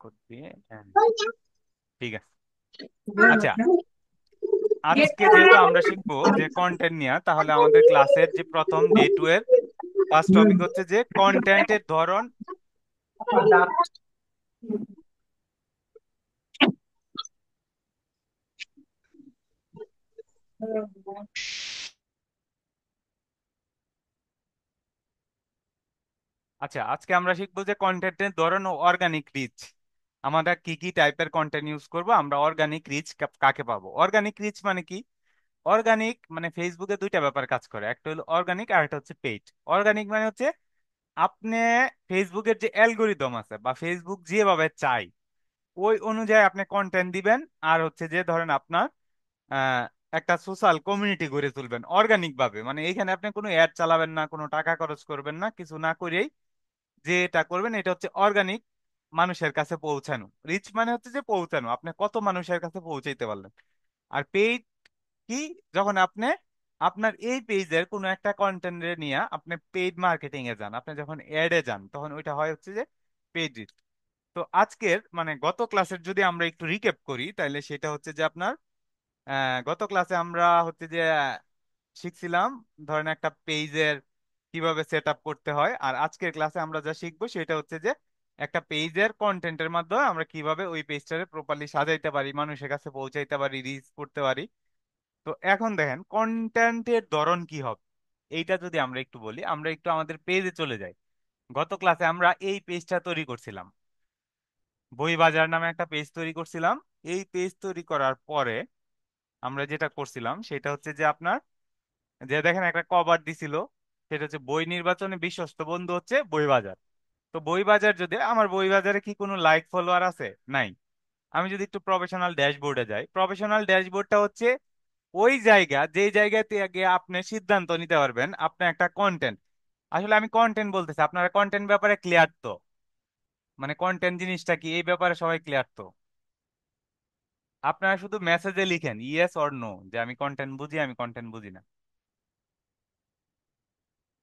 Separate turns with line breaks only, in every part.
Code দিয়ে ঠিক আছে। আচ্ছা, আজকে যেহেতু আমরা শিখবো যে কন্টেন্ট নিয়ে, তাহলে আমাদের ক্লাসের যে প্রথম ডে টু এর ফার্স্ট টপিক হচ্ছে যে কন্টেন্টের ধরন। আচ্ছা, আজকে আমরা শিখবো যে কন্টেন্টের ধরন ও অর্গানিক রিচ। আমরা কি কি টাইপের কন্টেন্ট ইউজ করব, আমরা অর্গানিক রিচ কাকে পাবো। অর্গানিক রিচ মানে কি? অর্গানিক মানে ফেসবুকে দুইটা ব্যাপার কাজ করে, একটা হলো অর্গানিক আর একটা হচ্ছে পেইড। অর্গানিক মানে হচ্ছে আপনি ফেসবুকের যে অ্যালগোরিদম আছে বা ফেসবুক যেভাবে চাই ওই অনুযায়ী আপনি কন্টেন্ট দিবেন। আর হচ্ছে যে ধরেন আপনার আহ, একটা সোশ্যাল কমিউনিটি গড়ে তুলবেন অর্গানিক ভাবে, মানে এইখানে আপনি কোনো অ্যাড চালাবেন না, কোনো টাকা খরচ করবেন না, কিছু না করেই যেটা করবেন এটা হচ্ছে অর্গানিক, মানুষের কাছে পৌঁছানো। রিচ মানে হচ্ছে যে পৌঁছানো, আপনি কত মানুষের কাছে পৌঁছাইতে পারলেন। আর পেইড কি? যখন আপনি আপনার এই পেজের কোনো একটা কন্টেন্ট নিয়ে আপনি পেইড মার্কেটিং এ যান, আপনি যখন অ্যাডে যান তখন ওইটা হয় হচ্ছে যে পেইড রিচ। তো আজকের মানে গত ক্লাসের যদি আমরা একটু রিক্যাপ করি তাহলে সেটা হচ্ছে যে আপনার গত ক্লাসে আমরা হচ্ছে যে শিখছিলাম ধরেন একটা পেজের কিভাবে সেট আপ করতে হয়। আর আজকের ক্লাসে আমরা যা শিখবো সেটা হচ্ছে যে একটা পেজের কন্টেন্টের মাধ্যমে আমরা কিভাবে ওই পেজটাকে প্রপারলি সাজাইতে পারি, মানুষের কাছে পৌঁছাইতে পারি, রিচ করতে পারি। তো এখন দেখেন কন্টেন্টের ধরন কি হবে, এইটা যদি আমরা একটু বলি, আমরা একটু আমাদের পেজে চলে যাই। গত ক্লাসে আমরা এই পেজটা তৈরি করছিলাম, বই বাজার নামে একটা পেজ তৈরি করছিলাম। এই পেজ তৈরি করার পরে আমরা যেটা করছিলাম সেটা হচ্ছে যে আপনার যে দেখেন একটা কভার দিছিল, সেটা হচ্ছে বই নির্বাচনে বিশ্বস্ত বন্ধু হচ্ছে বই বাজার। তো বই বাজার, যদি আমার বই বাজারে কি কোনো লাইক ফলোয়ার আছে? নাই। আমি যদি একটু প্রফেশনাল ড্যাশবোর্ডে যাই, প্রফেশনাল ড্যাশবোর্ডটা হচ্ছে ওই জায়গা যে জায়গাতে গিয়ে আপনি সিদ্ধান্ত নিতে পারবেন আপনার একটা কন্টেন্ট। আসলে আমি কন্টেন্ট বলতেছি, আপনারা কন্টেন্ট ব্যাপারে ক্লিয়ার তো? মানে কন্টেন্ট জিনিসটা কি এই ব্যাপারে সবাই ক্লিয়ার তো? আপনারা শুধু মেসেজে লিখেন ইয়েস অর নো যে আমি কন্টেন্ট বুঝি, আমি কন্টেন্ট বুঝি না।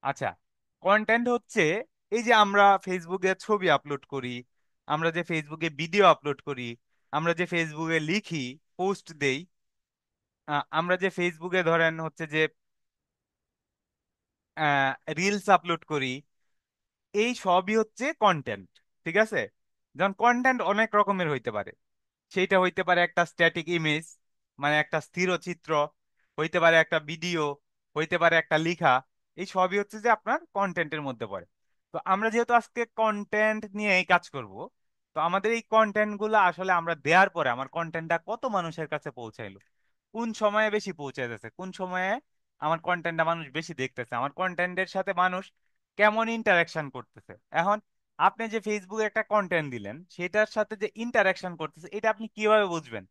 আচ্ছা, কন্টেন্ট হচ্ছে এই যে আমরা ফেসবুকে ছবি আপলোড করি, আমরা যে ফেসবুকে ভিডিও আপলোড করি, আমরা যে ফেসবুকে লিখি, পোস্ট দেই, আমরা যে ফেসবুকে ধরেন হচ্ছে যে রিলস আপলোড করি, এই সবই হচ্ছে কন্টেন্ট। ঠিক আছে? যেমন কন্টেন্ট অনেক রকমের হইতে পারে। সেইটা হইতে পারে একটা স্ট্যাটিক ইমেজ, মানে একটা স্থির চিত্র, হইতে পারে একটা ভিডিও, হইতে পারে একটা লেখা। এই সবই হচ্ছে যে আপনার কন্টেন্টের মধ্যে পড়ে। তো আমরা যেহেতু আজকে কন্টেন্ট নিয়ে এই কাজ করব, তো আমাদের এই কন্টেন্ট গুলো আসলে আমরা দেওয়ার পরে আমার কন্টেন্টটা কত মানুষের কাছে পৌঁছাইলো, কোন সময়ে বেশি পৌঁছাইতেছে, কোন সময়ে আমার কন্টেন্টটা মানুষ বেশি দেখতেছে, আমার কন্টেন্টের সাথে মানুষ কেমন ইন্টারাকশন করতেছে। এখন আপনি যে ফেসবুকে একটা কন্টেন্ট দিলেন সেটার সাথে যে ইন্টারাকশন করতেছে এটা আপনি কিভাবে বুঝবেন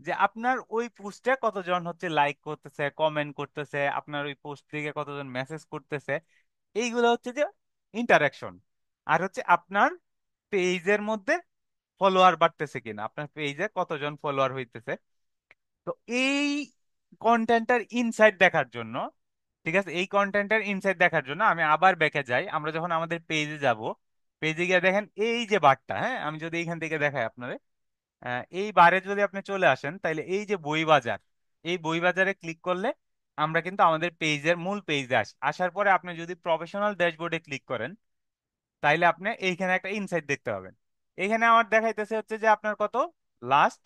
যে আপনার ওই পোস্টে কতজন হচ্ছে লাইক করতেছে, কমেন্ট করতেছে, আপনার ওই পোস্ট থেকে কতজন মেসেজ করতেছে? এইগুলো হচ্ছে যে ইন্টারাকশন। আর হচ্ছে আপনার পেজের মধ্যে ফলোয়ার বাড়তেছে কিনা, আপনার পেজে কতজন ফলোয়ার হইতেছে। তো এই কন্টেন্টটার ইনসাইট দেখার জন্য, ঠিক আছে, এই কন্টেন্টের ইনসাইট দেখার জন্য আমি আবার ব্যাকে যাই। আমরা যখন আমাদের পেজে যাব, পেজে গিয়ে দেখেন এই যে বারটা, হ্যাঁ আমি যদি এইখান থেকে দেখাই আপনারে, এই বারে যদি আপনি চলে আসেন তাইলে এই যে বই বাজার, এই বই বাজারে ক্লিক করলে আমরা কিন্তু আমাদের পেজের মূল পেজে আসি। আসার পরে আপনি যদি প্রফেশনাল ড্যাশবোর্ডে ক্লিক করেন তাইলে আপনি এইখানে একটা ইনসাইট দেখতে পাবেন। এখানে আমার দেখাইতেছে হচ্ছে যে আপনার কত লাস্ট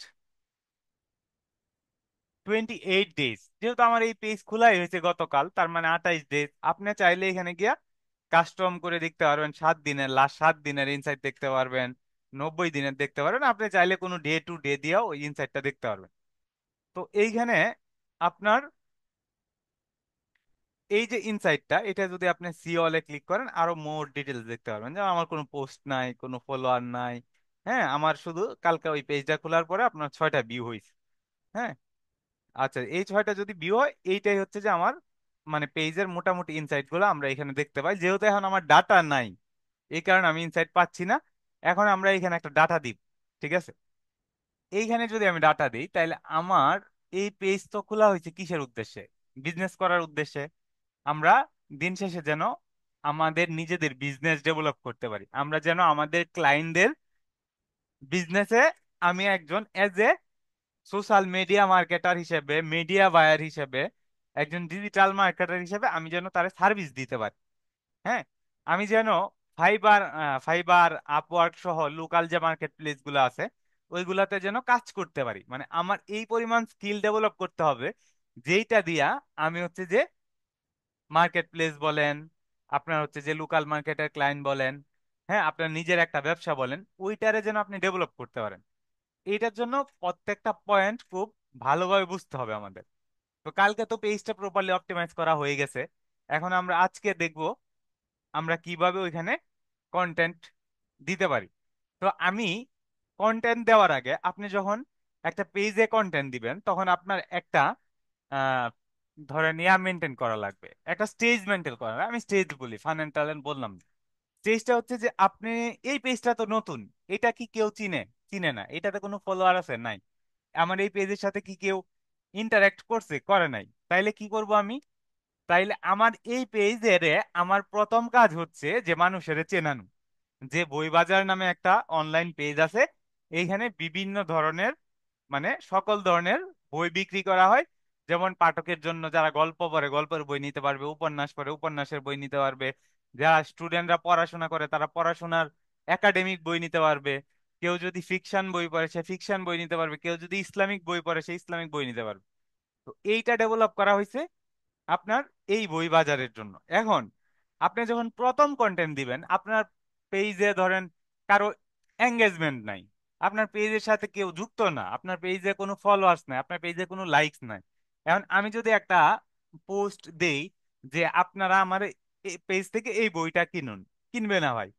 28 ডেজ। যেহেতু আমার এই পেজ খোলাই হয়েছে গতকাল, তার মানে 28 ডেজ। আপনি চাইলে এখানে গিয়া কাস্টম করে দেখতে পারবেন, 7 দিনের, লাস্ট 7 দিনের ইনসাইট দেখতে পারবেন, 90 দিনের দেখতে পারবেন। আপনি চাইলে কোনো ডে টু ডে দিয়েও ওই ইনসাইটটা দেখতে পারবেন। তো এইখানে আপনার এই যে ইনসাইটটা, এটা যদি আপনি সি অলে ক্লিক করেন আরো মোর ডিটেলস দেখতে পারবেন, যে আমার কোনো পোস্ট নাই, কোনো ফলোয়ার নাই। হ্যাঁ, আমার শুধু কালকে ওই পেজটা খোলার পরে আপনার 6টা ভিউ হয়েছে। হ্যাঁ, আচ্ছা, এই 6টা যদি ভিউ হয় এইটাই হচ্ছে যে আমার মানে পেজের মোটামুটি ইনসাইট গুলো আমরা এখানে দেখতে পাই। যেহেতু এখন আমার ডাটা নাই এই কারণে আমি ইনসাইট পাচ্ছি না। এখন আমরা এখানে একটা ডাটা দিব। ঠিক আছে? এইখানে যদি আমি ডাটা দিই তাহলে আমার এই পেজ তো খোলা হয়েছে কিসের উদ্দেশ্যে? বিজনেস করার উদ্দেশ্যে। আমরা দিন শেষে যেন আমাদের নিজেদের বিজনেস ডেভেলপ করতে পারি, আমরা যেন আমাদের ক্লায়েন্টদের বিজনেসে আমি একজন as a social media marketer হিসেবে, মিডিয়া বায়ার হিসেবে, একজন ডিজিটাল মার্কেটার হিসেবে আমি যেন তার সার্ভিস দিতে পারি। হ্যাঁ, আমি যেন ফাইবার, আপওয়ার্ক সহ লোকাল যে মার্কেট প্লেস গুলো আছে ওইগুলাতে যেন কাজ করতে পারি। মানে আমার এই পরিমাণ স্কিল ডেভেলপ করতে হবে, যেইটা দিয়া আমি হচ্ছে যে মার্কেট প্লেস বলেন, আপনার হচ্ছে যে লোকাল মার্কেটের ক্লায়েন্ট বলেন, হ্যাঁ, আপনার নিজের একটা ব্যবসা বলেন, ওইটারে যেন আপনি ডেভেলপ করতে পারেন। এইটার জন্য প্রত্যেকটা পয়েন্ট খুব ভালোভাবে বুঝতে হবে আমাদের। তো কালকে তো পেজটা প্রপারলি অপটিমাইজ করা হয়ে গেছে, এখন আমরা আজকে দেখব আমরা কিভাবে ওইখানে কন্টেন্ট দিতে পারি। তো আমি কন্টেন্ট দেওয়ার আগে, আপনি যখন একটা পেজে কন্টেন্ট দিবেন তখন আপনার একটা আহ, ধরেন মেনটেন করা লাগবে, একটা স্টেজ মেনটেন করা লাগবে। আমি স্টেজ বলি, ফান এন্ড ট্যালেন্ট বললাম। স্টেজটা হচ্ছে যে আপনি, এই পেজটা তো নতুন, এটা কি কেউ চিনে? চিনে না। এটাতে কোনো ফলোয়ার আছে? নাই। আমার এই পেজের সাথে কি কেউ ইন্টারাক্ট করছে? করে নাই। তাইলে কি করব আমি? তাইলে আমার এই পেজের আমার প্রথম কাজ হচ্ছে যে মানুষের চেনানো। যে বই বাজার নামে একটা অনলাইন পেজ আছে, এইখানে বিভিন্ন ধরনের, মানে সকল ধরনের বই বিক্রি করা হয়। যেমন পাঠকের জন্য, যারা গল্প পড়ে গল্পের বই নিতে পারবে, উপন্যাস পড়ে উপন্যাসের বই নিতে পারবে, যারা স্টুডেন্টরা পড়াশোনা করে তারা পড়াশোনার একাডেমিক বই নিতে পারবে, কেউ যদি ফিকশন বই পড়ে সে ফিকশন বই নিতে পারবে, কেউ যদি ইসলামিক বই পড়ে সে ইসলামিক বই নিতে পারবে। তো এইটা ডেভেলপ করা হয়েছে আপনার এই বই বাজারের জন্য। এখন আপনি যখন প্রথম কন্টেন্ট দিবেন, আপনার পেজে ধরেন কারো এঙ্গেজমেন্ট নাই, আপনার পেজের সাথে কেউ যুক্ত না, আপনার পেজে কোনো ফলোয়ার্স নাই, আপনার পেজে কোনো লাইকস নাই। এখন আমি যদি একটা পোস্ট দেই যে আপনারা আমার পেজ থেকে এই বইটা কিনুন, কিনবে না ভাই।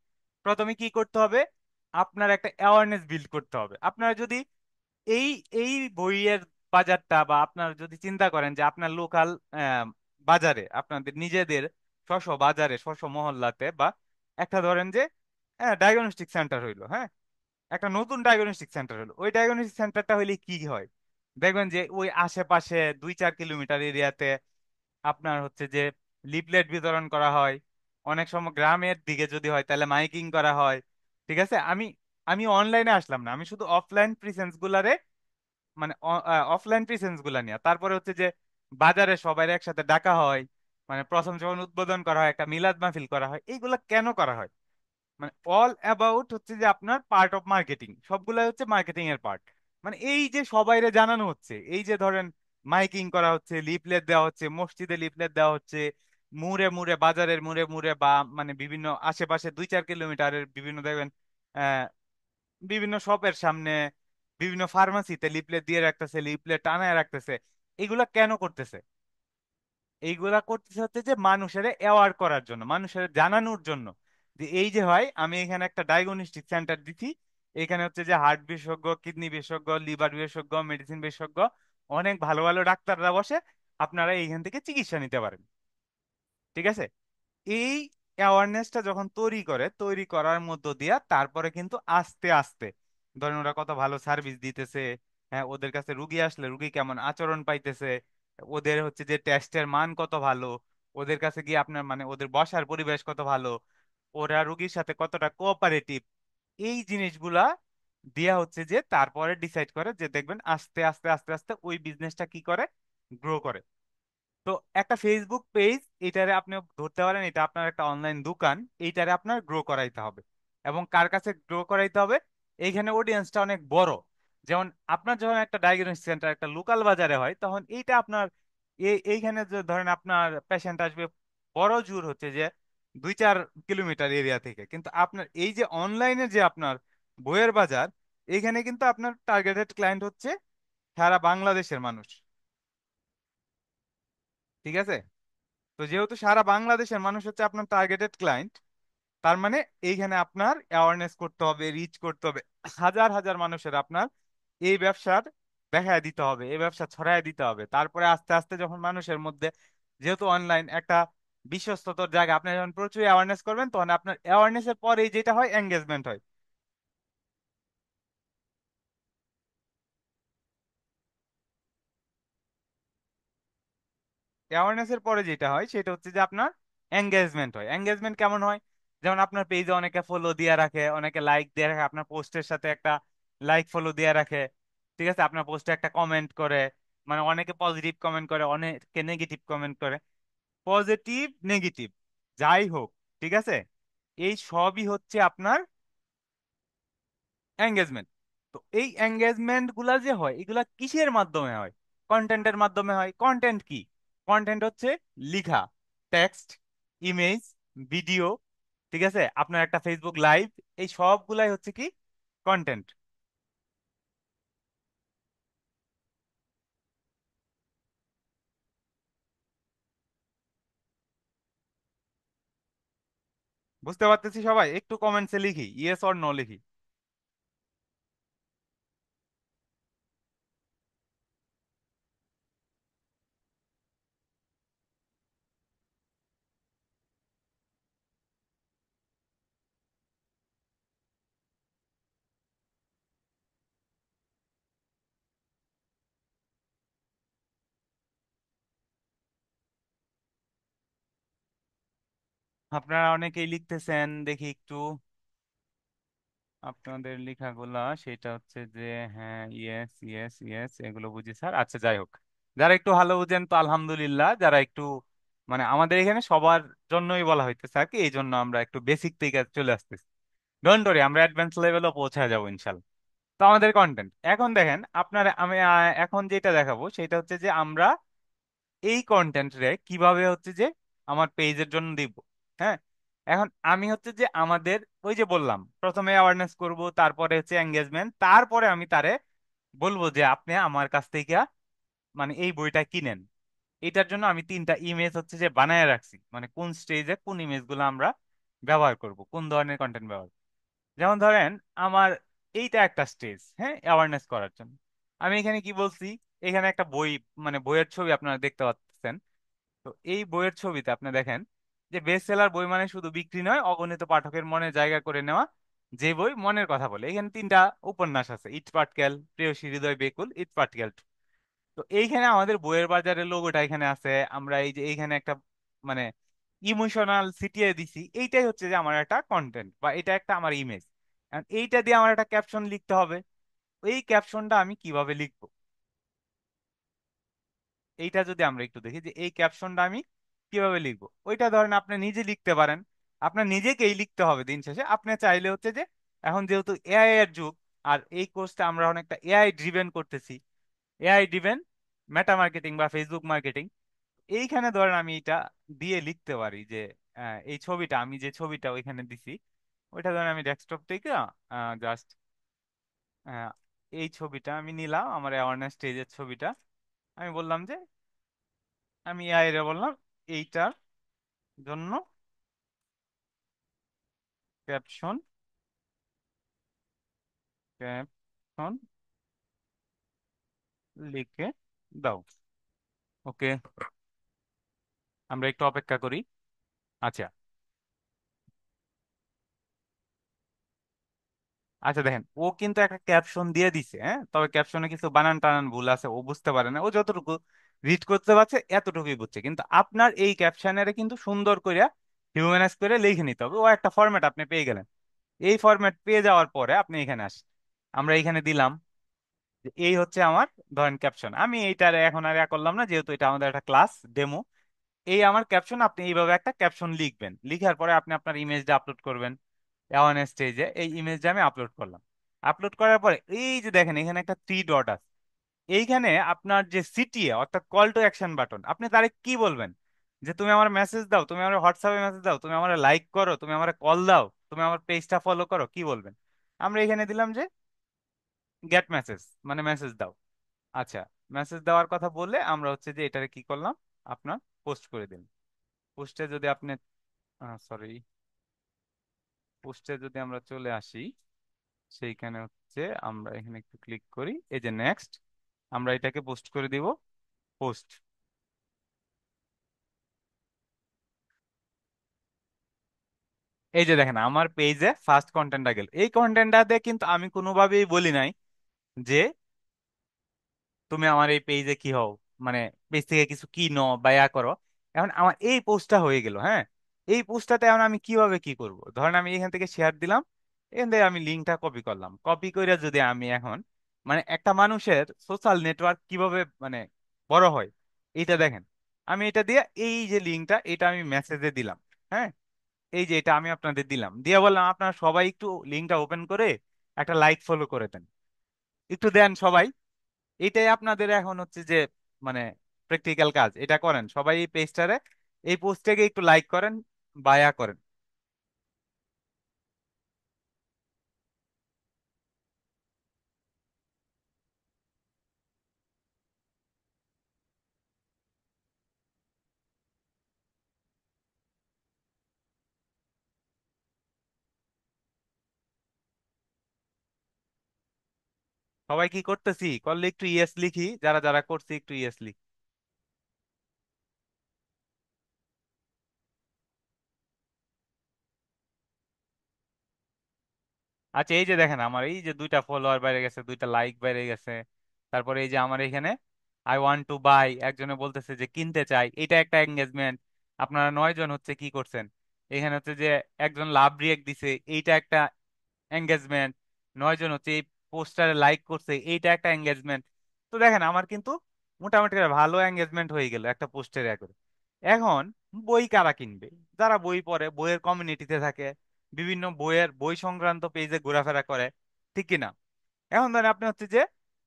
প্রথমে কি করতে হবে? আপনার একটা অ্যাওয়ারনেস বিল্ড করতে হবে। আপনারা যদি এই এই বইয়ের বাজারটা, বা আপনার যদি চিন্তা করেন যে আপনার লোকাল বাজারে, আপনাদের নিজেদের স্ব বাজারে, স্ব মহল্লাতে, বা একটা ধরেন যে ডায়াগনস্টিক সেন্টার হইলো, হ্যাঁ, একটা নতুন ডায়াগনস্টিক সেন্টার হলো, ওই ডায়াগনস্টিক সেন্টারটা হইলে কি হয়? দেখবেন যে ওই আশেপাশে 2-4 কিলোমিটার এরিয়াতে আপনার হচ্ছে যে লিফলেট বিতরণ করা হয়। অনেক সময় গ্রামের দিকে যদি হয় তাহলে মাইকিং করা হয়। ঠিক আছে, আমি আমি অনলাইনে আসলাম না, আমি শুধু অফলাইন প্রিসেন্স গুলারে, মানে অফলাইন প্রেজেন্স গুলা নিয়ে, তারপরে হচ্ছে যে বাজারে সবাই একসাথে ডাকা হয়, মানে প্রথম যখন উদ্বোধন করা হয় একটা মিলাদ মাহফিল করা হয়। এইগুলা কেন করা হয়? মানে অল অ্যাবাউট হচ্ছে যে আপনার পার্ট অফ মার্কেটিং, সবগুলাই হচ্ছে মার্কেটিং এর পার্ট। মানে এই যে সবাইরে জানানো হচ্ছে, এই যে ধরেন মাইকিং করা হচ্ছে, লিফলেট দেওয়া হচ্ছে, মসজিদে লিফলেট দেওয়া হচ্ছে, মুড়ে মুড়ে, বাজারের মুড়ে মুড়ে, বা মানে বিভিন্ন আশেপাশে 2-4 কিলোমিটারের বিভিন্ন দেখবেন বিভিন্ন শপের সামনে, বিভিন্ন ফার্মাসিতে লিফলেট দিয়ে রাখতেছে, লিফলেট টানায় রাখতেছে। এগুলা কেন করতেছে? এইগুলা করতেছে হচ্ছে যে মানুষের অ্যাওয়ার করার জন্য, মানুষের জানানোর জন্য যে এই যে হয়, আমি এখানে একটা ডায়াগনস্টিক সেন্টার দিচ্ছি, এখানে হচ্ছে যে হার্ট বিশেষজ্ঞ, কিডনি বিশেষজ্ঞ, লিভার বিশেষজ্ঞ, মেডিসিন বিশেষজ্ঞ, অনেক ভালো ভালো ডাক্তাররা বসে, আপনারা এইখান থেকে চিকিৎসা নিতে পারেন। ঠিক আছে, এই অ্যাওয়ারনেসটা যখন তৈরি করার মধ্য দিয়া তারপরে কিন্তু আস্তে আস্তে ধরেন ওরা কত ভালো সার্ভিস দিতেছে, হ্যাঁ, ওদের কাছে রুগী আসলে রুগী কেমন আচরণ পাইতেছে, ওদের হচ্ছে যে টেস্টের মান কত ভালো, ওদের কাছে গিয়ে আপনার মানে ওদের বসার পরিবেশ কত ভালো, ওরা রুগীর সাথে কতটা কোঅপারেটিভ, এই জিনিসগুলা দিয়া হচ্ছে যে তারপরে ডিসাইড করে যে দেখবেন আস্তে আস্তে আস্তে আস্তে ওই বিজনেসটা কি করে, গ্রো করে। তো একটা ফেসবুক পেজ, এটারে আপনি ধরতে পারেন এটা আপনার একটা অনলাইন দোকান, এইটারে আপনার গ্রো করাইতে হবে। এবং কার কাছে গ্রো করাইতে হবে? এইখানে অডিয়েন্সটা অনেক বড়। যেমন আপনার যখন একটা ডায়াগনস্টিক সেন্টার একটা লোকাল বাজারে হয়, তখন এইটা আপনার এইখানে যে ধরেন আপনার পেশেন্ট আসবে বড় জোর হচ্ছে যে 2-4 কিলোমিটার এরিয়া থেকে, কিন্তু আপনার এই যে অনলাইনে যে আপনার বইয়ের বাজার, এইখানে কিন্তু আপনার টার্গেটেড ক্লায়েন্ট হচ্ছে সারা বাংলাদেশের মানুষ। ঠিক আছে, তো যেহেতু সারা বাংলাদেশের মানুষ হচ্ছে আপনার টার্গেটেড ক্লায়েন্ট, তার মানে এইখানে আপনার অ্যাওয়ারনেস করতে হবে, রিচ করতে হবে, হাজার হাজার মানুষের আপনার এই ব্যবসার দেখায় দিতে হবে, এই ব্যবসা ছড়ায় দিতে হবে। তারপরে আস্তে আস্তে যখন মানুষের মধ্যে, যেহেতু অনলাইন একটা বিশ্বস্ততার জায়গা, আপনি যখন প্রচুর অ্যাওয়ারনেস করবেন তখন আপনার অ্যাওয়ারনেসের পরেই যেটা হয় এঙ্গেজমেন্ট হয়। অ্যাওয়ারনেসের পরে যেটা হয় সেটা হচ্ছে যে আপনার এঙ্গেজমেন্ট হয়। এঙ্গেজমেন্ট কেমন হয়? যেমন আপনার পেজে অনেকে ফলো দিয়ে রাখে, অনেকে লাইক দিয়ে রাখে, আপনার পোস্টের সাথে একটা লাইক ফলো দিয়ে রাখে, ঠিক আছে, আপনার পোস্টে একটা কমেন্ট করে, মানে অনেকে পজিটিভ কমেন্ট করে, অনেকে নেগেটিভ কমেন্ট করে, পজিটিভ নেগেটিভ যাই হোক, ঠিক আছে, এই সবই হচ্ছে আপনার এঙ্গেজমেন্ট। তো এই এঙ্গেজমেন্ট গুলা যে হয় এগুলা কিসের মাধ্যমে হয়? কন্টেন্টের মাধ্যমে হয়। কন্টেন্ট কি? কন্টেন্ট হচ্ছে লিখা, টেক্সট, ইমেজ, ভিডিও, ঠিক আছে, আপনার একটা ফেসবুক লাইভ, এই সবগুলাই হচ্ছে কি কন্টেন্ট। বুঝতে পারতেছি সবাই? একটু কমেন্টসে লিখি, ইয়েস অর নো লিখি। আপনারা অনেকেই লিখতেছেন, দেখি একটু আপনাদের লেখাগুলা। সেটা হচ্ছে যে হ্যাঁ, ইয়েস ইয়েস ইয়েস, এগুলো বুঝি স্যার। আচ্ছা যাই হোক, যারা একটু ভালো বুঝেন তো আলহামদুলিল্লাহ, যারা একটু মানে আমাদের এখানে সবার জন্যই বলা হইতেছে আর কি, এই জন্য আমরা একটু বেসিক থেকে চলে আসতেছি। ডোন্ট ওয়ারি, আমরা অ্যাডভান্স লেভেলও পৌঁছায় যাবো ইনশাল্লাহ। তো আমাদের কন্টেন্ট এখন দেখেন আপনার, আমি এখন যেটা দেখাবো সেটা হচ্ছে যে আমরা এই কন্টেন্ট রে কিভাবে হচ্ছে যে আমার পেজের জন্য দিব। হ্যাঁ, এখন আমি হচ্ছে যে আমাদের ওই যে বললাম প্রথমে অ্যাওয়ারনেস করব, তারপরে হচ্ছে এঙ্গেজমেন্ট, তারপরে আমি তারে বলবো যে আপনি আমার কাছ থেকে মানে এই বইটা কিনেন। এটার জন্য আমি তিনটা ইমেজ হচ্ছে যে বানায় রাখছি, মানে কোন স্টেজে কোন ইমেজ গুলো আমরা ব্যবহার করব, কোন ধরনের কন্টেন্ট ব্যবহার। যেমন ধরেন আমার এইটা একটা স্টেজ, হ্যাঁ, অ্যাওয়ারনেস করার জন্য। আমি এখানে কি বলছি, এখানে একটা বই, মানে বইয়ের ছবি আপনারা দেখতে পাচ্ছেন। তো এই বইয়ের ছবিতে আপনি দেখেন যে বেস্ট সেলার বই মানে শুধু বিক্রি নয়, অগণিত পাঠকের মনে জায়গা করে নেওয়া যে বই মনের কথা বলে। এখানে তিনটা উপন্যাস আছে, ইট পাটকেল, প্রেয়সী, হৃদয় বেকুল, ইট পাটকেল। তো এইখানে আমাদের বইয়ের বাজারের লোগোটা এখানে আছে, আমরা এই যে এইখানে একটা মানে ইমোশনাল সিটিয়ে দিছি, এইটাই হচ্ছে যে আমার একটা কন্টেন্ট বা এটা একটা আমার ইমেজ। এইটা দিয়ে আমার একটা ক্যাপশন লিখতে হবে। এই ক্যাপশনটা আমি কিভাবে লিখবো, এইটা যদি আমরা একটু দেখি যে এই ক্যাপশনটা আমি কিভাবে লিখবো, ওইটা ধরেন আপনি নিজে লিখতে পারেন। আপনার নিজেকেই লিখতে হবে দিন শেষে। আপনি চাইলে হচ্ছে যে এখন যেহেতু এআই এর যুগ, আর এই কোর্সটা আমরা অনেকটা এআই ড্রিভেন করতেছি, এআই ড্রিভেন মেটা মার্কেটিং বা ফেসবুক মার্কেটিং, এইখানে ধরেন আমি এটা দিয়ে লিখতে পারি যে এই ছবিটা, আমি যে ছবিটা ওইখানে দিছি ওইটা ধরেন আমি ডেস্কটপ থেকে জাস্ট এই ছবিটা আমি নিলাম, আমার অ্যাওয়ারনেস স্টেজের ছবিটা। আমি বললাম যে আমি এআই রে বললাম এইটার জন্য ক্যাপশন, ক্যাপশন লিখে দাও। ওকে, আমরা একটু অপেক্ষা করি। আচ্ছা, আচ্ছা দেখেন ও কিন্তু একটা ক্যাপশন দিয়ে দিছে, হ্যাঁ, তবে ক্যাপশনে কিছু বানান টানান ভুল আছে, ও বুঝতে পারে না, ও যতটুকু রিড করতে পারছে এতটুকুই বুঝছে। কিন্তু আপনার এই ক্যাপশনের কিন্তু সুন্দর করে হিউম্যানাইজ করে লিখে নিতে হবে। ও একটা ফরম্যাট আপনি পেয়ে গেলেন। এই ফরম্যাট পেয়ে যাওয়ার পরে আপনি এখানে আসেন, আমরা এখানে দিলাম যে এই হচ্ছে আমার ধরেন ক্যাপশন। আমি এইটার এখন আর ইয়া করলাম না, যেহেতু এটা আমাদের একটা ক্লাস ডেমো। এই আমার ক্যাপশন, আপনি এইভাবে একটা ক্যাপশন লিখবেন, লিখার পরে আপনি আপনার ইমেজটা আপলোড করবেন অ্যাওয়ারনেস স্টেজে। এই ইমেজটা আমি আপলোড করলাম। আপলোড করার পরে এই যে দেখেন এখানে একটা থ্রি ডট আছে, এইখানে আপনার যে সিটিএ অর্থাৎ কল টু অ্যাকশন বাটন, আপনি তারে কি বলবেন যে তুমি আমার মেসেজ দাও, তুমি আমার হোয়াটসঅ্যাপে মেসেজ দাও, তুমি আমার লাইক করো, তুমি আমার কল দাও, তুমি আমার পেজটা ফলো করো, কি বলবেন? আমরা এখানে দিলাম যে গেট মেসেজ, মানে মেসেজ দাও। আচ্ছা, মেসেজ দেওয়ার কথা বললে আমরা হচ্ছে যে এটারে কি করলাম, আপনার পোস্ট করে দিন। পোস্টে যদি আপনি সরি, পোস্টে যদি আমরা চলে আসি, সেইখানে হচ্ছে আমরা এখানে একটু ক্লিক করি, এই যে নেক্সট, আমরা এটাকে পোস্ট করে দিব। পোস্ট, এই যে দেখেন আমার পেজে ফার্স্ট কন্টেন্টটা গেল। এই কন্টেন্টটাতে কিন্তু আমি কোনোভাবেই বলি নাই যে তুমি আমার এই পেজে কি হও, মানে পেজ থেকে কিছু কিনো বা ইয়া করো। এখন আমার এই পোস্টটা হয়ে গেল, হ্যাঁ। এই পোস্টটাতে এখন আমি কিভাবে কি করব, ধরেন আমি এখান থেকে শেয়ার দিলাম, এখান থেকে আমি লিঙ্কটা কপি করলাম, কপি করে যদি আমি এখন মানে একটা মানুষের সোশ্যাল নেটওয়ার্ক কিভাবে মানে বড় হয় এইটা দেখেন। আমি এটা দিয়ে এই যে লিঙ্কটা এটা আমি মেসেজে দিলাম। হ্যাঁ, এই যে এটা আমি আপনাদের দিলাম, দিয়ে বললাম আপনারা সবাই একটু লিঙ্কটা ওপেন করে একটা লাইক ফলো করে দেন, একটু দেন সবাই। এটাই আপনাদের এখন হচ্ছে যে মানে প্র্যাকটিক্যাল কাজ, এটা করেন সবাই এই পেজটারে, এই পোস্টটাকে একটু লাইক করেন, বায়া করেন। সবাই কি করতেছি করলে একটু ইয়েস লিখি, যারা যারা করছি একটু ইয়েস লিখি। আচ্ছা, এই যে দেখেন আমার এই যে দুইটা ফলোয়ার বাইরে গেছে, দুইটা লাইক বাইরে গেছে। তারপরে এই যে আমার এখানে আই ওয়ান্ট টু বাই, একজনে বলতেছে যে কিনতে চাই, এটা একটা এঙ্গেজমেন্ট। আপনারা 9 জন হচ্ছে কি করছেন, এখানে হচ্ছে যে একজন লাভ রিয়েক্ট দিছে, এইটা একটা এঙ্গেজমেন্ট। 9 জন হচ্ছে এই পোস্টারে লাইক করছে, এইটা একটা এঙ্গেজমেন্ট। তো দেখেন আমার কিন্তু মোটামুটি একটা ভালো এঙ্গেজমেন্ট হয়ে গেল একটা পোস্টের করে। এখন বই কারা কিনবে? যারা বই পড়ে, বইয়ের কমিউনিটিতে থাকে, বিভিন্ন বইয়ের বই সংক্রান্ত পেজে ঘোরাফেরা করে, ঠিক কিনা? এখন ধরেন আপনি হচ্ছে যে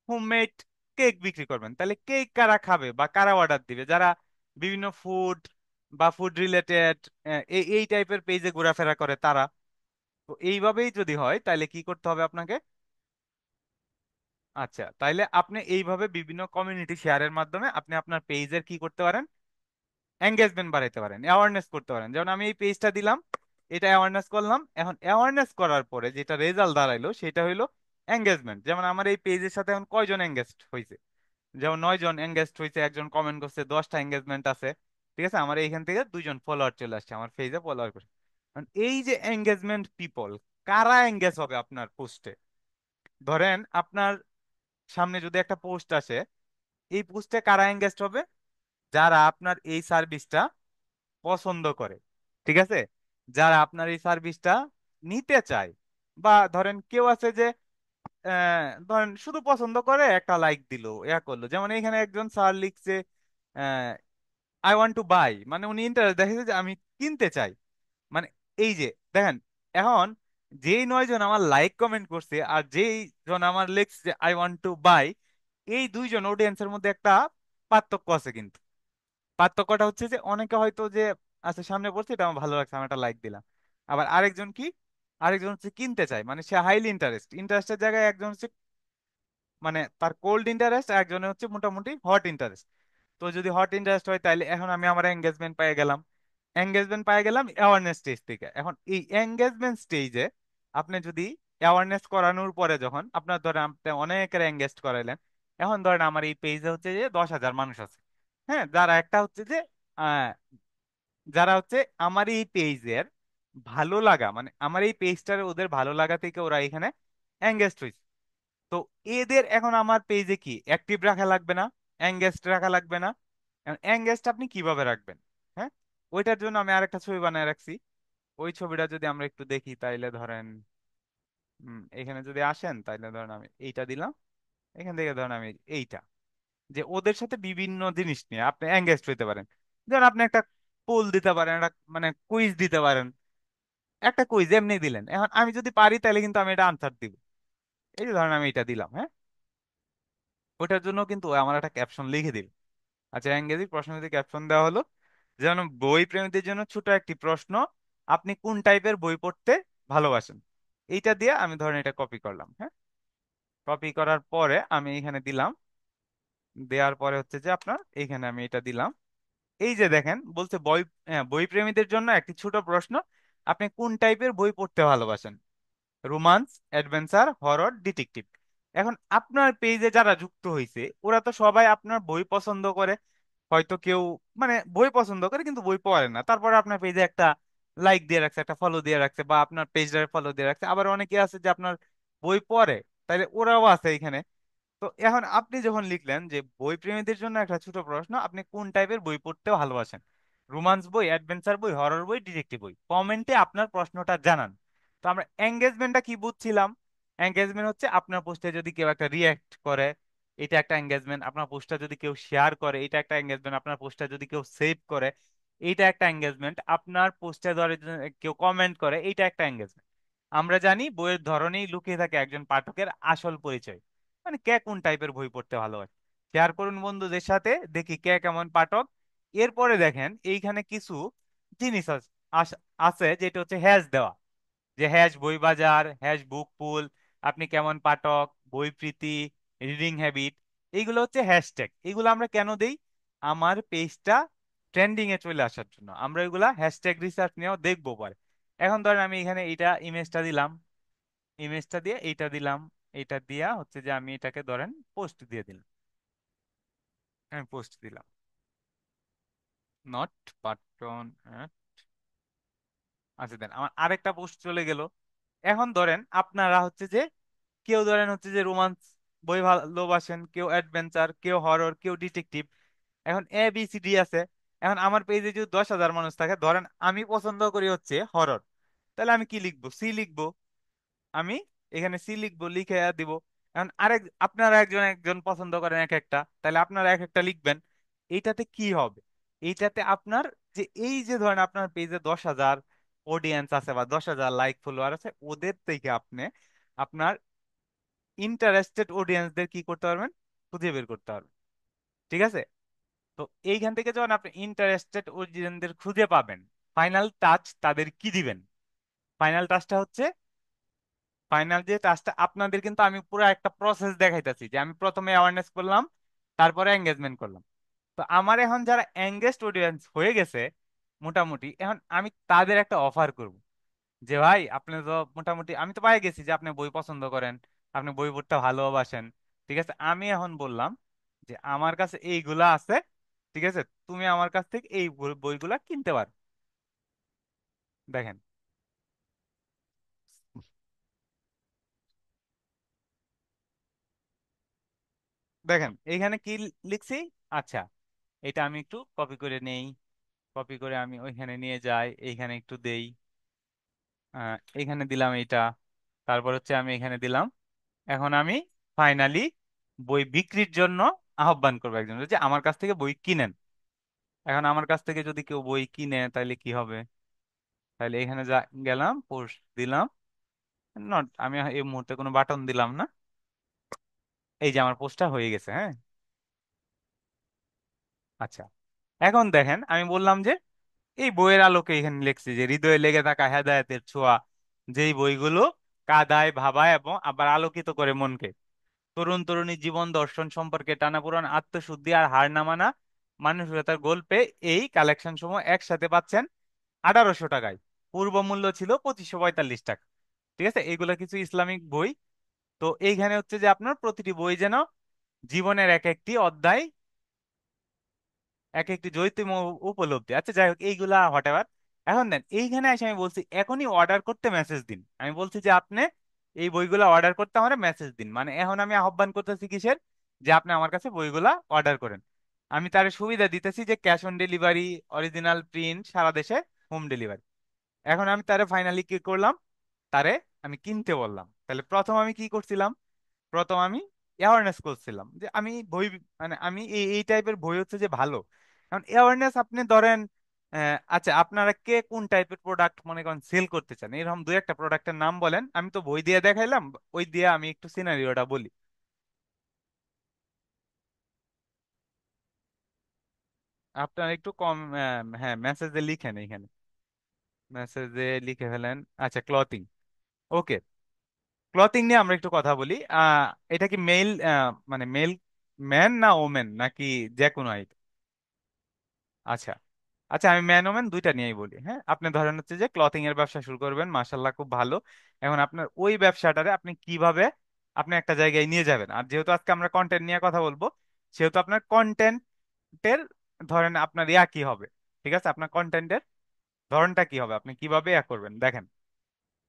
হোমমেড কেক বিক্রি করবেন, তাহলে কেক কারা খাবে বা কারা অর্ডার দিবে? যারা বিভিন্ন ফুড বা ফুড রিলেটেড এই এই টাইপের পেজে ঘোরাফেরা করে তারা। তো এইভাবেই যদি হয় তাহলে কি করতে হবে আপনাকে? আচ্ছা, তাইলে আপনি এইভাবে বিভিন্ন কমিউনিটি শেয়ারের মাধ্যমে আপনি আপনার পেজের কি করতে পারেন, এঙ্গেজমেন্ট বাড়াইতে পারেন, অ্যাওয়ারনেস করতে পারেন। যেমন আমি এই পেজটা দিলাম, এটা অ্যাওয়ারনেস করলাম, এখন অ্যাওয়ারনেস করার পরে যেটা রেজাল্ট দাঁড়াইলো সেটা হইলো এঙ্গেজমেন্ট। যেমন আমার এই পেজের সাথে এখন কয়জন এঙ্গেজড হয়েছে, যেমন 9 জন এঙ্গেজড হয়েছে, একজন কমেন্ট করছে, 10টা এঙ্গেজমেন্ট আছে। ঠিক আছে, আমার এইখান থেকে 2জন ফলোয়ার চলে আসছে, আমার পেজে ফলোয়ার করে। এখন এই যে এঙ্গেজমেন্ট পিপল, কারা এঙ্গেজ হবে আপনার পোস্টে? ধরেন আপনার সামনে যদি একটা পোস্ট আসে, এই পোস্টে কারা এঙ্গেজড হবে? যারা আপনার এই সার্ভিসটা পছন্দ করে, ঠিক আছে, যারা আপনার এই সার্ভিসটা নিতে চায়। বা ধরেন কেউ আছে যে ধরেন শুধু পছন্দ করে, একটা লাইক দিল, ইয়া করলো। যেমন এখানে একজন স্যার লিখছে আই ওয়ান্ট টু বাই, মানে উনি ইন্টারেস্ট দেখেছে যে আমি কিনতে চাই। মানে এই যে দেখেন, এখন যেই 9 জন আমার লাইক কমেন্ট করছে আর যেই জন আমার লিখছে যে আই ওয়ান্ট টু বাই, এই দুইজন অডিয়েন্সের মধ্যে একটা পার্থক্য আছে কিন্তু। পার্থক্যটা হচ্ছে যে অনেকে হয়তো যে আচ্ছা সামনে পড়ছে এটা আমার ভালো লাগছে, আমি একটা লাইক দিলাম। আবার আরেকজন কি, আরেকজন হচ্ছে কিনতে চায়, মানে সে হাইলি ইন্টারেস্টের জায়গায় একজন হচ্ছে মানে তার কোল্ড ইন্টারেস্ট, একজনের হচ্ছে মোটামুটি হট ইন্টারেস্ট। তো যদি হট ইন্টারেস্ট হয় তাহলে এখন আমি আমার এঙ্গেজমেন্ট পেয়ে গেলাম। এঙ্গেজমেন্ট পেয়ে গেলাম অ্যাওয়ারনেস স্টেজ থেকে। এখন এই এঙ্গেজমেন্ট স্টেজে আপনি যদি অ্যাওয়ারনেস করানোর পরে যখন আপনার ধরেন আপনি অনেকের এঙ্গেজ করাইলেন, এখন ধরেন আমার এই পেজে হচ্ছে যে 10,000 মানুষ আছে। হ্যাঁ, যারা একটা হচ্ছে যে আহ, যারা হচ্ছে আমার এই পেজের ভালো লাগা, মানে আমার এই পেজটার ওদের ভালো লাগা থেকে ওরা এখানে এঙ্গেজ হয়েছে। তো এদের এখন আমার পেজে কি অ্যাক্টিভ রাখা লাগবে না, এঙ্গেজড রাখা লাগবে না? এঙ্গেজড আপনি কিভাবে রাখবেন? হ্যাঁ, ওইটার জন্য আমি আরেকটা ছবি বানায় রাখছি। ওই ছবিটা যদি আমরা একটু দেখি তাইলে ধরেন এখানে যদি আসেন তাইলে ধরেন আমি এইটা দিলাম, এখান থেকে ধরেন আমি এইটা, যে ওদের সাথে বিভিন্ন জিনিস নিয়ে আপনি এঙ্গেজড হইতে পারেন। যেমন আপনি একটা পোল দিতে পারেন, একটা মানে কুইজ দিতে পারেন। একটা কুইজ এমনি দিলেন, এখন আমি যদি পারি তাহলে কিন্তু আমি এটা আনসার দিব। এই যে ধরেন আমি এটা দিলাম, হ্যাঁ, ওইটার জন্য কিন্তু ও আমার একটা ক্যাপশন লিখে দিল। আচ্ছা, ইংরেজি প্রশ্ন যদি ক্যাপশন দেওয়া হলো, যেমন বই প্রেমীদের জন্য ছোট একটি প্রশ্ন, আপনি কোন টাইপের বই পড়তে ভালোবাসেন? এইটা দিয়ে আমি ধরেন এটা কপি করলাম। হ্যাঁ, কপি করার পরে আমি এখানে দিলাম, দেওয়ার পরে হচ্ছে যে আপনার এইখানে আমি এটা দিলাম। এই যে দেখেন বলছে বই, বই প্রেমীদের জন্য একটি ছোট প্রশ্ন, আপনি কোন টাইপের বই পড়তে ভালোবাসেন? Romance, adventure, horror, detective. এখন আপনার পেজে যারা যুক্ত হয়েছে ওরা তো সবাই আপনার বই পছন্দ করে। হয়তো কেউ মানে বই পছন্দ করে কিন্তু বই পড়ে না, তারপরে আপনার পেজে একটা লাইক দিয়ে রাখছে, একটা ফলো দিয়ে রাখছে, বা আপনার পেজটারে ফলো দিয়ে রাখছে। আবার অনেকে আছে যে আপনার বই পড়ে, তাইলে ওরাও আছে এখানে। তো এখন আপনি যখন লিখলেন যে বই প্রেমীদের জন্য একটা ছোট প্রশ্ন, আপনি কোন টাইপের বই পড়তে ভালোবাসেন, রোমান্স বই, অ্যাডভেঞ্চার বই, হরর বই, ডিটেকটিভ বই, কমেন্টে আপনার প্রশ্নটা জানান। তো আমরা এঙ্গেজমেন্টটা কি বুঝছিলাম? এঙ্গেজমেন্ট হচ্ছে আপনার পোস্টে যদি কেউ একটা রিয়্যাক্ট করে, এটা একটা এঙ্গেজমেন্ট। আপনার পোস্টটা যদি কেউ শেয়ার করে, এটা একটা এঙ্গেজমেন্ট। আপনার পোস্টটা যদি কেউ সেভ করে, এইটা একটা এঙ্গেজমেন্ট। আপনার পোস্টে ধরে যদি কেউ কমেন্ট করে, এইটা একটা এঙ্গেজমেন্ট। আমরা জানি বইয়ের ধরনেই লুকিয়ে থাকে একজন পাঠকের আসল পরিচয়, মানে কে কোন টাইপের বই পড়তে ভালোবাসে। শেয়ার করুন বন্ধুদের সাথে, দেখি কে কেমন পাঠক। এরপরে দেখেন এইখানে কিছু জিনিস আছে যেটা হচ্ছে হ্যাশ দেওয়া, যে হ্যাশ বই বাজার, হ্যাশ বুক পুল, আপনি কেমন পাঠক, বই প্রীতি, রিডিং হ্যাবিট। এইগুলো হচ্ছে হ্যাশট্যাগ। এগুলো আমরা কেন দেই? আমার পেজটা ট্রেন্ডিং এ চলে আসার জন্য। আমরা এগুলা হ্যাশট্যাগ রিসার্চ নিয়েও দেখবো পরে। এখন ধরেন আমি এখানে এইটা ইমেজটা দিলাম, ইমেজটা দিয়ে এইটা দিলাম, এইটা দিয়া হচ্ছে যে আমি এটাকে ধরেন পোস্ট দিয়ে দিলাম। আমি পোস্ট দিলাম, নট পাটন। আচ্ছা দেন আমার আরেকটা পোস্ট চলে গেল। এখন ধরেন আপনারা হচ্ছে যে কেউ ধরেন হচ্ছে যে রোমান্স বই ভালোবাসেন, কেউ অ্যাডভেঞ্চার, কেউ হরর, কেউ ডিটেকটিভ। এখন এ বি সি ডি আছে। এখন আমার পেজে যদি 10,000 মানুষ থাকে, ধরেন আমি পছন্দ করি হচ্ছে হরর, তাহলে আমি কি লিখবো? সি লিখবো। আমি এখানে সি লিখবো, লিখে দিব। এখন আরেক আপনারা একজন একজন পছন্দ করেন এক একটা, তাহলে আপনারা এক একটা লিখবেন। এইটাতে কি হবে? এইটাতে আপনার যে এই যে ধরেন আপনার পেজে 10,000 অডিয়েন্স আছে বা 10,000 লাইক ফলোয়ার আছে, ওদের থেকে আপনি আপনার ইন্টারেস্টেড অডিয়েন্সদের কি করতে পারবেন? খুঁজে বের করতে পারবেন। ঠিক আছে? তো এইখান থেকে যখন আপনি ইন্টারেস্টেড অডিয়েন্সদের খুঁজে পাবেন, ফাইনাল টাচ তাদের কি দিবেন? ফাইনাল টাচটা হচ্ছে, ফাইনাল যে টাস্কটা আপনাদের, কিন্তু আমি পুরো একটা প্রসেস দেখাইতেছি যে আমি প্রথমে অ্যাওয়ারনেস করলাম, তারপরে এঙ্গেজমেন্ট করলাম। তো আমার এখন যারা এঙ্গেজড অডিয়েন্স হয়ে গেছে মোটামুটি, এখন আমি তাদের একটা অফার করব, যে ভাই আপনি তো মোটামুটি, আমি তো পাই গেছি যে আপনি বই পছন্দ করেন, আপনি বই পড়তে ভালোবাসেন। ঠিক আছে, আমি এখন বললাম যে আমার কাছে এইগুলা আছে, ঠিক আছে, তুমি আমার কাছ থেকে এই বইগুলা কিনতে পারো। দেখেন, দেখেন এইখানে কি লিখছি। আচ্ছা, এটা আমি একটু কপি করে নেই। কপি করে আমি ওইখানে নিয়ে যাই, এইখানে একটু দেই। এইখানে দিলাম এইটা। তারপর হচ্ছে আমি এখানে দিলাম। এখন আমি ফাইনালি বই বিক্রির জন্য আহ্বান করবো একজন যে আমার কাছ থেকে বই কিনেন। এখন আমার কাছ থেকে যদি কেউ বই কিনে তাহলে কি হবে? তাহলে এখানে যা গেলাম, পোস্ট দিলাম। নট, আমি এই মুহূর্তে কোনো বাটন দিলাম না। এই যে আমার পোস্টটা হয়ে গেছে, হ্যাঁ। আচ্ছা, এখন দেখেন আমি বললাম যে এই বইয়ের আলোকে এখানে লিখছি যে হৃদয়ে লেগে থাকা হেদায়েতের ছোঁয়া, যেই বইগুলো কাঁদায়, ভাবায় এবং আবার আলোকিত করে মনকে। তরুণ তরুণী জীবন দর্শন সম্পর্কে টানাপোড়েন, আত্মশুদ্ধি আর হার না মানা মানসিকতার গল্পে এই কালেকশন সমূহ একসাথে পাচ্ছেন 1,800 টাকায়। পূর্ব মূল্য ছিল 2,545 টাকা। ঠিক আছে, এগুলো কিছু ইসলামিক বই। তো এইখানে হচ্ছে যে আপনার প্রতিটি বই যেন জীবনের এক একটি অধ্যায়, এক একটি জৈতিম উপলব্ধি। আচ্ছা যাই হোক, এইগুলা হোয়াটএভার। এখন দেন এইখানে এসে আমি বলছি এখনই অর্ডার করতে মেসেজ দিন। আমি বলছি যে আপনি এই বইগুলা অর্ডার করতে আমার মেসেজ দিন, মানে এখন আমি আহ্বান করতেছি কিসের? যে আপনি আমার কাছে বইগুলা অর্ডার করেন। আমি তার সুবিধা দিতেছি যে cash on delivery, original print, সারা দেশে হোম ডেলিভারি। এখন আমি তারে ফাইনালি কি করলাম? তারে আমি কিনতে বললাম। তাহলে প্রথম আমি কি করছিলাম? প্রথম আমি অ্যাওয়ারনেস করছিলাম যে আমি বই, মানে আমি এই এই টাইপের বই হচ্ছে যে ভালো। এখন অ্যাওয়ারনেস আপনি ধরেন, আচ্ছা আপনারা কে কোন টাইপের প্রোডাক্ট মনে করেন সেল করতে চান, এরকম দুই একটা প্রোডাক্টের নাম বলেন। আমি তো বই দিয়ে দেখাইলাম, ওই দিয়ে আমি একটু সিনারিওটা বলি। আপনার একটু কম, হ্যাঁ মেসেজে লিখেন এখানে, মেসেজে লিখে ফেলেন। আচ্ছা, ক্লথিং। ওকে, ক্লথিং নিয়ে আমরা একটু কথা বলি। এটা কি মেল, মানে মেল, ম্যান না ওমেন নাকি যে কোনো? আচ্ছা, আচ্ছা আমি ম্যান ওমেন দুইটা নিয়েই বলি। হ্যাঁ, আপনি ধরেন হচ্ছে যে ক্লথিং এর ব্যবসা শুরু করবেন, মাশাল্লাহ খুব ভালো। এখন আপনার ওই ব্যবসাটারে আপনি কিভাবে আপনি একটা জায়গায় নিয়ে যাবেন? আর যেহেতু আজকে আমরা কন্টেন্ট নিয়ে কথা বলবো, সেহেতু আপনার কন্টেন্টের ধরেন আপনার ইয়া কি হবে? ঠিক আছে, আপনার কন্টেন্টের ধরনটা কি হবে, আপনি কিভাবে ইয়া করবেন? দেখেন,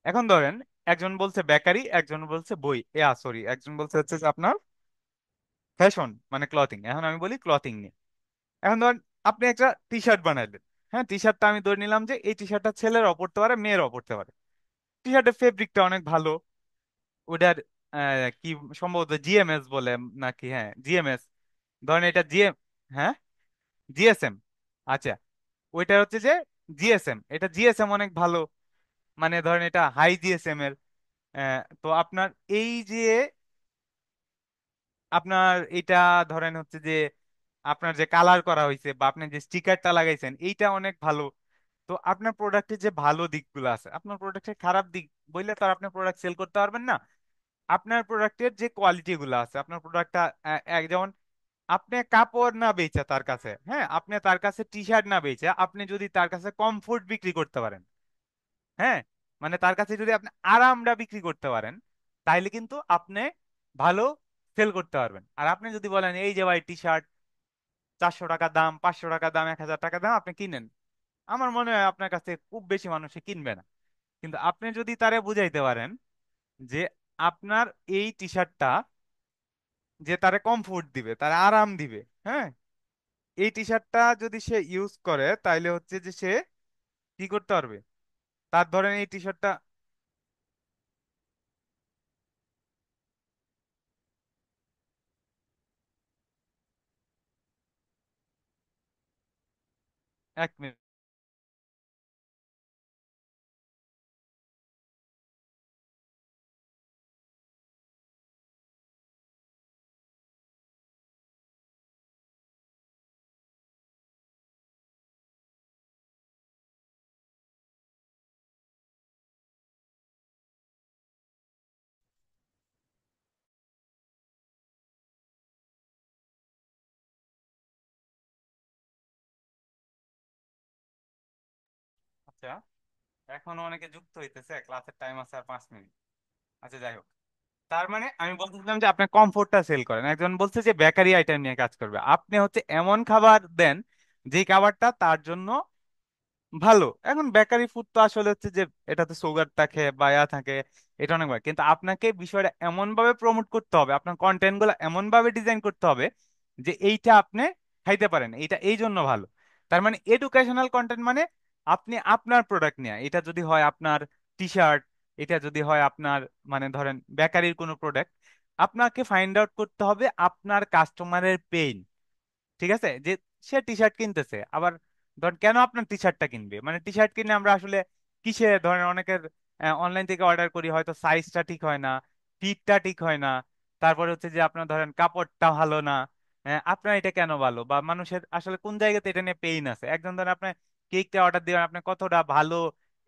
এখন ধরেন একজন বলছে বেকারি, একজন বলছে বই, সরি, একজন বলছে হচ্ছে যে আপনার ফ্যাশন মানে ক্লথিং। এখন আমি বলি ক্লথিং নিয়ে। এখন ধরেন আপনি একটা টি শার্ট বানাইলেন। হ্যাঁ, টি শার্টটা আমি ধরে নিলাম যে এই টি শার্টটা ছেলেরাও পড়তে পারে, মেয়েরাও পড়তে পারে। টি শার্টের ফেব্রিকটা অনেক ভালো। ওটার কি সম্ভবত জিএমএস বলে নাকি, হ্যাঁ জিএমএস, ধরেন এটা জিএম, হ্যাঁ জিএসএম, আচ্ছা ওইটা হচ্ছে যে জিএসএম, এটা জিএসএম অনেক ভালো, মানে ধরেন এটা হাই জিএসএম এর। তো আপনার এই যে আপনার এটা ধরেন হচ্ছে যে আপনার যে কালার করা হয়েছে বা আপনি যে স্টিকারটা লাগাইছেন এইটা অনেক ভালো। তো আপনার প্রোডাক্টের যে ভালো দিকগুলো আছে, আপনার প্রোডাক্টের খারাপ দিক বললে তো আর আপনি প্রোডাক্ট সেল করতে পারবেন না। আপনার প্রোডাক্টের যে কোয়ালিটি গুলো আছে, আপনার প্রোডাক্টটা এক যেমন আপনি কাপড় না বেচে তার কাছে, হ্যাঁ আপনি তার কাছে টি শার্ট না বেচে আপনি যদি তার কাছে কমফোর্ট বিক্রি করতে পারেন, হ্যাঁ মানে তার কাছে যদি আপনি আরামটা বিক্রি করতে পারেন, তাইলে কিন্তু আপনি ভালো সেল করতে পারবেন। আর আপনি যদি বলেন এই যে ভাই টি শার্ট 400 টাকা দাম, 500 টাকা দাম, 1000 টাকা দাম, আপনি কিনেন, আমার মনে হয় আপনার কাছে খুব বেশি মানুষে কিনবে না। কিন্তু আপনি যদি তারে বুঝাইতে পারেন যে আপনার এই টি শার্টটা যে তারে কমফোর্ট দিবে, তারে আরাম দিবে, হ্যাঁ এই টি শার্টটা যদি সে ইউজ করে তাইলে হচ্ছে যে সে কি করতে পারবে, তার ধরেন এই টি শার্টটা, 1 মিনিট। আচ্ছা এখনো অনেকে যুক্ত হইতেছে, ক্লাসের টাইম আছে আর 5 মিনিট। আচ্ছা যাই হোক, তার মানে আমি বলতেছিলাম যে আপনি কমফোর্টটা সেল করেন, একজন বলছে যে বেকারি আইটেম নিয়ে কাজ করবে, আপনি হচ্ছে এমন খাবার দেন যে খাবারটা তার জন্য ভালো। এখন বেকারি ফুড তো আসলে হচ্ছে যে এটাতে সুগার থাকে বা ইয়া থাকে, এটা অনেক ভালো, কিন্তু আপনাকে বিষয়টা এমন ভাবে প্রমোট করতে হবে, আপনার কন্টেন্ট গুলো এমন ভাবে ডিজাইন করতে হবে যে এইটা আপনি খাইতে পারেন, এইটা এই জন্য ভালো। তার মানে এডুকেশনাল কন্টেন্ট মানে আপনি আপনার প্রোডাক্ট নিয়ে, এটা যদি হয় আপনার টি শার্ট, এটা যদি হয় আপনার মানে ধরেন বেকারির কোনো প্রোডাক্ট, আপনাকে ফাইন্ড আউট করতে হবে আপনার কাস্টমারের পেইন। ঠিক আছে, যে সে টি শার্ট কিনতেছে, আবার ধর কেন আপনার টি শার্টটা কিনবে, মানে টি শার্ট কিনে আমরা আসলে কিসে ধরেন অনেকের অনলাইন থেকে অর্ডার করি, হয়তো সাইজটা ঠিক হয় না, ফিটটা ঠিক হয় না, তারপরে হচ্ছে যে আপনার ধরেন কাপড়টা ভালো না। আপনার এটা কেন ভালো, বা মানুষের আসলে কোন জায়গাতে এটা নিয়ে পেইন আছে, একজন ধরেন আপনি কেকটা অর্ডার দিবেন, আপনি কতটা ভালো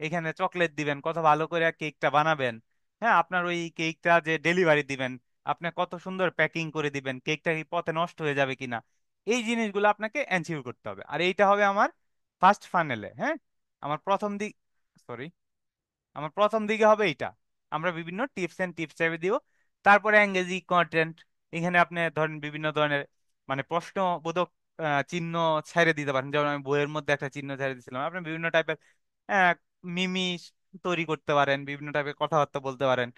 এখানে চকলেট দিবেন, কত ভালো করে কেকটা বানাবেন, হ্যাঁ আপনার ওই কেকটা যে ডেলিভারি দিবেন আপনি কত সুন্দর প্যাকিং করে দিবেন, কেকটা কি পথে নষ্ট হয়ে যাবে কিনা, এই জিনিসগুলো আপনাকে এনশিওর করতে হবে। আর এইটা হবে আমার ফার্স্ট ফানেলে, হ্যাঁ আমার প্রথম দিক, সরি আমার প্রথম দিকে হবে এইটা। আমরা বিভিন্ন টিপস এন্ড টিপস চাইবে দিব, তারপরে এঙ্গেজিং কন্টেন্ট, এখানে আপনি ধরেন বিভিন্ন ধরনের মানে প্রশ্নবোধক চিহ্ন ছেড়ে দিতে পারেন, যেমন আমি বইয়ের মধ্যে একটা চিহ্ন ছেড়ে দিয়েছিলাম, আপনি বিভিন্ন টাইপের মিমি তৈরি করতে পারেন, বিভিন্ন টাইপের কথাবার্তা বলতে পারেন।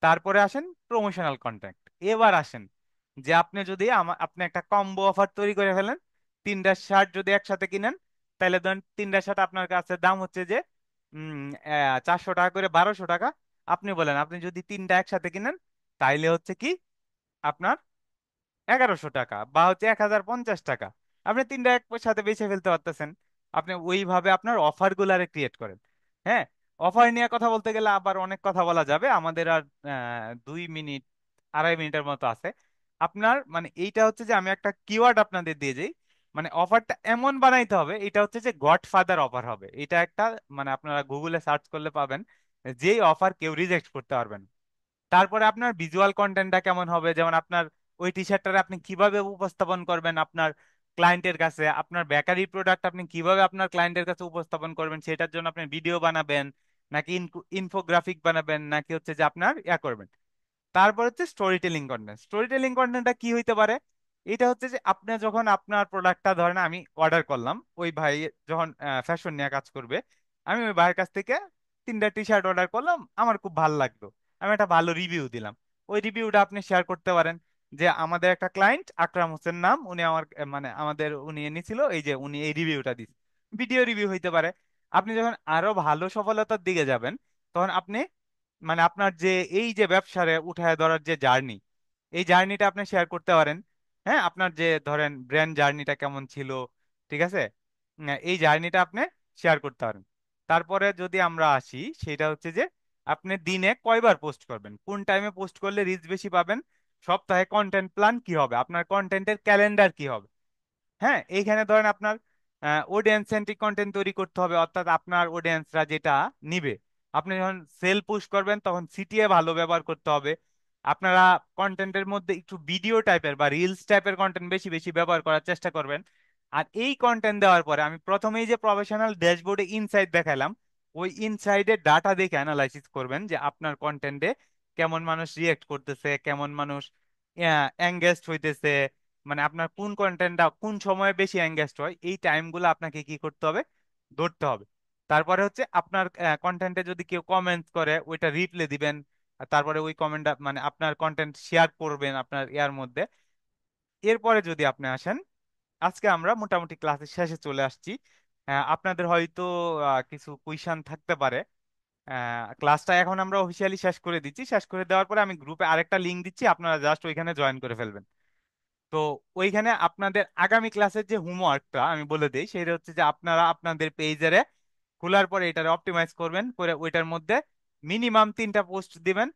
তারপরে আসেন প্রমোশনাল কন্টেন্ট। এবার আসেন যে আপনি যদি আপনি একটা কম্বো অফার তৈরি করে ফেলেন, 3টা শার্ট যদি একসাথে কিনেন, তাহলে ধরেন 3টা শার্ট আপনার কাছে দাম হচ্ছে যে 400 টাকা করে, 1200 টাকা। আপনি বলেন আপনি যদি 3টা একসাথে কিনেন তাইলে হচ্ছে কি আপনার 1100 টাকা বা হচ্ছে 1050 টাকা, আপনি 3টা একসাথে বেছে ফেলতে পারতেছেন। আপনি ওইভাবে আপনার অফার গুলারে ক্রিয়েট করেন। হ্যাঁ অফার নিয়ে কথা বলতে গেলে আবার অনেক কথা বলা যাবে, আমাদের আর 2 মিনিট, 2.5 মিনিটের মতো আছে। আপনার মানে এইটা হচ্ছে যে আমি একটা কিওয়ার্ড আপনাদের দিয়ে যাই, মানে অফারটা এমন বানাইতে হবে এটা হচ্ছে যে গডফাদার অফার হবে, এটা একটা মানে আপনারা গুগলে সার্চ করলে পাবেন, যেই অফার কেউ রিজেক্ট করতে পারবেন। তারপরে আপনার ভিজুয়াল কন্টেন্টটা কেমন হবে, যেমন আপনার ওই টি শার্টটা আপনি কিভাবে উপস্থাপন করবেন আপনার ক্লায়েন্টের কাছে, আপনার বেকারি প্রোডাক্ট আপনি কিভাবে আপনার ক্লায়েন্টের কাছে উপস্থাপন করবেন, সেটার জন্য আপনি ভিডিও বানাবেন নাকি ইনফোগ্রাফিক বানাবেন, নাকি হচ্ছে যে আপনার ইয়া করবেন। তারপর হচ্ছে story telling content. Story telling কন্টেন্টটা কি হইতে পারে, এটা হচ্ছে যে আপনি যখন আপনার প্রোডাক্টটা ধরেন আমি অর্ডার করলাম, ওই ভাই যখন ফ্যাশন নিয়ে কাজ করবে, আমি ওই ভাইয়ের কাছ থেকে 3টা টি শার্ট অর্ডার করলাম, আমার খুব ভালো লাগলো, আমি একটা ভালো রিভিউ দিলাম। ওই রিভিউটা আপনি শেয়ার করতে পারেন যে আমাদের একটা ক্লায়েন্ট আকরাম হোসেন নাম, উনি আমার মানে আমাদের উনি এনেছিল, এই যে উনি এই রিভিউটা দিচ্ছে, ভিডিও রিভিউ হইতে পারে। আপনি যখন আরো ভালো সফলতার দিকে যাবেন তখন আপনি মানে আপনার যে এই যে ব্যবসারে উঠায় ধরার যে জার্নি, এই জার্নিটা আপনি শেয়ার করতে পারেন। হ্যাঁ, আপনার যে ধরেন ব্র্যান্ড জার্নিটা কেমন ছিল, ঠিক আছে, এই জার্নিটা আপনি শেয়ার করতে পারেন। তারপরে যদি আমরা আসি, সেটা হচ্ছে যে আপনি দিনে কয়বার পোস্ট করবেন, কোন টাইমে পোস্ট করলে রিচ বেশি পাবেন, সপ্তাহে কন্টেন্ট প্ল্যান কি হবে, আপনার কন্টেন্টের ক্যালেন্ডার কি হবে। হ্যাঁ, এইখানে ধরেন আপনার অডিয়েন্স সেন্ট্রিক কন্টেন্ট তৈরি করতে হবে, অর্থাৎ আপনার অডিয়েন্সরা যেটা নিবে। আপনি যখন সেল পুশ করবেন তখন সিটিএ ভালো ব্যবহার করতে হবে। আপনারা কন্টেন্টের মধ্যে একটু ভিডিও টাইপের বা রিলস টাইপের কন্টেন্ট বেশি বেশি ব্যবহার করার চেষ্টা করবেন। আর এই কন্টেন্ট দেওয়ার পরে আমি প্রথমেই যে প্রফেশনাল ড্যাশবোর্ডে ইনসাইট দেখালাম, ওই ইনসাইডের ডাটা দেখে অ্যানালাইসিস করবেন যে আপনার কন্টেন্টে কেমন মানুষ রিয়েক্ট করতেছে, কেমন মানুষ এঙ্গেজড হইতেছে, মানে আপনার কোন কন্টেন্টটা কোন সময়ে বেশি এঙ্গেজড হয়, এই টাইমগুলো আপনাকে কি করতে হবে, ধরতে হবে। তারপরে হচ্ছে আপনার কন্টেন্টে যদি কেউ কমেন্ট করে ওইটা রিপ্লে দিবেন। আর তারপরে ওই কমেন্টটা মানে আপনার কন্টেন্ট শেয়ার করবেন আপনার ইয়ার মধ্যে। এরপরে যদি আপনি আসেন, আজকে আমরা মোটামুটি ক্লাসের শেষে চলে আসছি। আপনাদের হয়তো কিছু কুইশন থাকতে পারে। ক্লাসটা এখন আমরা অফিসিয়ালি শেষ করে দিচ্ছি, শেষ করে দেওয়ার পরে আমি গ্রুপে আরেকটা লিংক দিচ্ছি, আপনারা জাস্ট ওইখানে জয়েন করে ফেলবেন। তো ওইখানে আপনাদের আগামী ক্লাসের যে হোমওয়ার্কটা আমি বলে দিই, সেটা হচ্ছে যে আপনারা আপনাদের পেজের খোলার পরে এটারে অপটিমাইজ করবেন, করে ওইটার মধ্যে মিনিমাম 3টা পোস্ট দিবেন।